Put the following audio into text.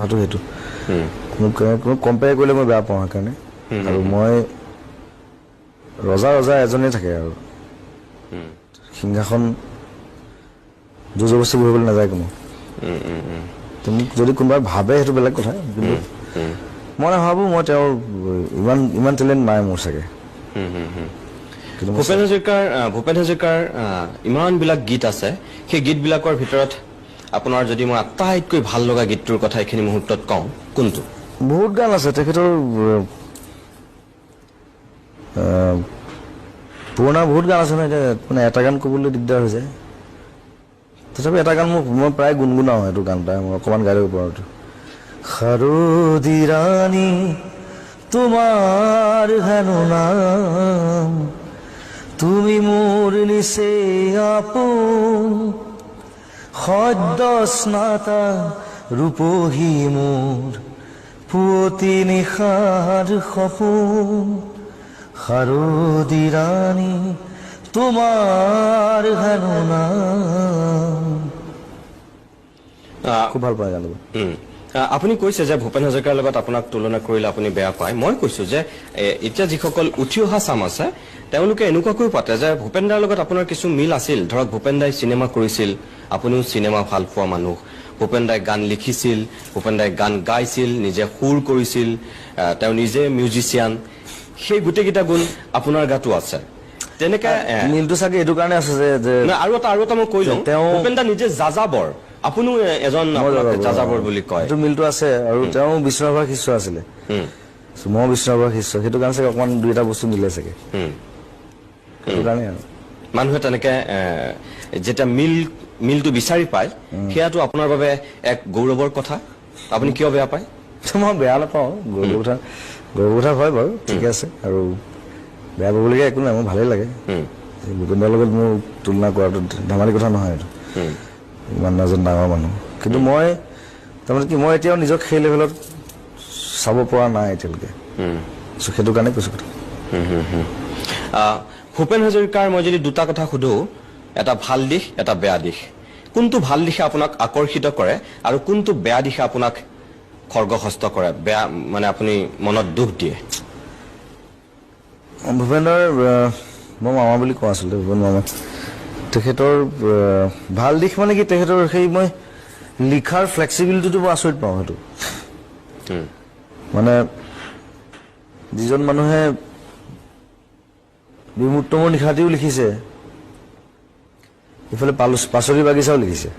সেইটো কোনো কম্পেয়াৰ কৰিলে মই বেয়া পাওঁ সেইকাৰণে আৰু মই ৰজা এজনেই থাকে আৰু সিংহাসন জোৰজবস্তি বহিবলৈ নাযায় কোনো মোক যদি কোনোবাই ভাবে সেইটো বেলেগ কথা কিন্তু মই নাভাবোঁ মই তেওঁৰ ইমান টেলেণ্ট নাই মোৰ চাগে ভূপেন হাজৰিকাৰ ইমানবিলাক গীত আছে সেই গীতবিলাকৰ ভিতৰত আপোনাৰ যদি মই আটাইতকৈ ভাল লগা গীতটোৰ কথা এইখিনি মুহূৰ্তত কওঁ কোনটো বহুত গান আছে তেখেতৰ পুৰণা বহুত গান আছে ন এতিয়া মানে এটা গান ক'বলৈ দিগদাৰ হৈ যায় তথাপি এটা গান মই প্ৰায় গুণগুণাওঁ সেইটো গান এটা মই অকণমান গাই দিব পাৰোঁ শাৰদী ৰাণী তোমাৰ হেনো নাম তুমি মোৰ নিচে আপোন সদ্য স্নাতা ৰূপহী মোৰ পুৱতি নিশাৰ সপোন শাৰদী ৰাণী তোমাৰ হেনো নাম খুব ভাল পায় গানটো আপুনি কৈছে যে ভূপেন হাজৰিকাৰ লগত আপোনাক তুলনা কৰিলে আপুনি বেয়া পায় মই কৈছো যে এতিয়া যিসকল উঠি অহা চাম আছে তেওঁলোকে এনেকুৱাকৈ পাতে যে ভূপেন দাৰ লগত আপোনাৰ কিছু মিল আছিল ধৰক ভূপেন দাই চিনেমা কৰিছিল আপুনিও চিনেমা ভাল পোৱা মানুহ ভূপেন দাই গান লিখিছিল ভূপেন দাই গান গাইছিল নিজে সুৰ কৰিছিল তেওঁ নিজে মিউজিচিয়ান সেই গোটেইকেইটা গুণ আপোনাৰ গাতো আছে তেনেকৈ মিলটো চাগে এইটো কাৰণে আছে যে আৰু এটা মই কৈ লওঁ ভূপেন দা নিজে যাযাবৰ আপুনিও এজন যাযাবৰ বুলি কয় এইটো মিলটো আছে আৰু তেওঁ বিষ্ণুৰাভাৰ শিষ্য আছিলে মই বিষ্ণুৰাভাৰ শিষ্য সেইটো কাৰণে চাগে অকণমান দুই এটা বস্তু মিলে চাগে সেইটো কাৰণে আৰু মানুহে তেনেকৈ যেতিয়া মিলটো বিচাৰি পায় সেয়াটো আপোনাৰ বাবে এক গৌৰৱৰ কথা আপুনি কিয় বেয়া পায় মই বেয়া নাপাওঁ গৌৰৱ কথা হয় বাৰু ঠিকে আছে আৰু বেয়া পাবলগীয়া একো নাই মোৰ ভালেই লাগে ভূপেন দাৰ লগত মোৰ তুলনা কৰাটো ধেমালি কথা নহয় এইটো ইমান এজন ডাঙৰ মানুহ কিন্তু মই তাৰমানে কি মই এতিয়াও নিজক সেই লেভেলত চাব পৰা নাই এতিয়ালৈকে সেইটো কাৰণে কৈছোঁ কথা ভূপেন হাজৰিকাৰ মই যদি দুটা কথা সুধো এটা ভাল দিশ এটা বেয়া দিশ কোনটো ভাল দিশে আপোনাক আকৰ্ষিত কৰে আৰু কোনটো বেয়া দিশে আপোনাক খৰ্গহস্ত কৰে বেয়া মানে আপুনি মনত দুখ দিয়ে ভূপেনৰ মই মামা বুলি কোৱা আচলতে ভূপেন মামা তেখেতৰ ভাল দিশ মানে কি তেখেতৰ সেই মই লিখাৰ ফ্লেক্সিবিলিটিটো মই আচৰিত পাওঁ সেইটো মানে যিজন মানুহে বিমূৰ্তমৰ নিশাটিও লিখিছে ইফালে পাচলি বাগিচাও লিখিছে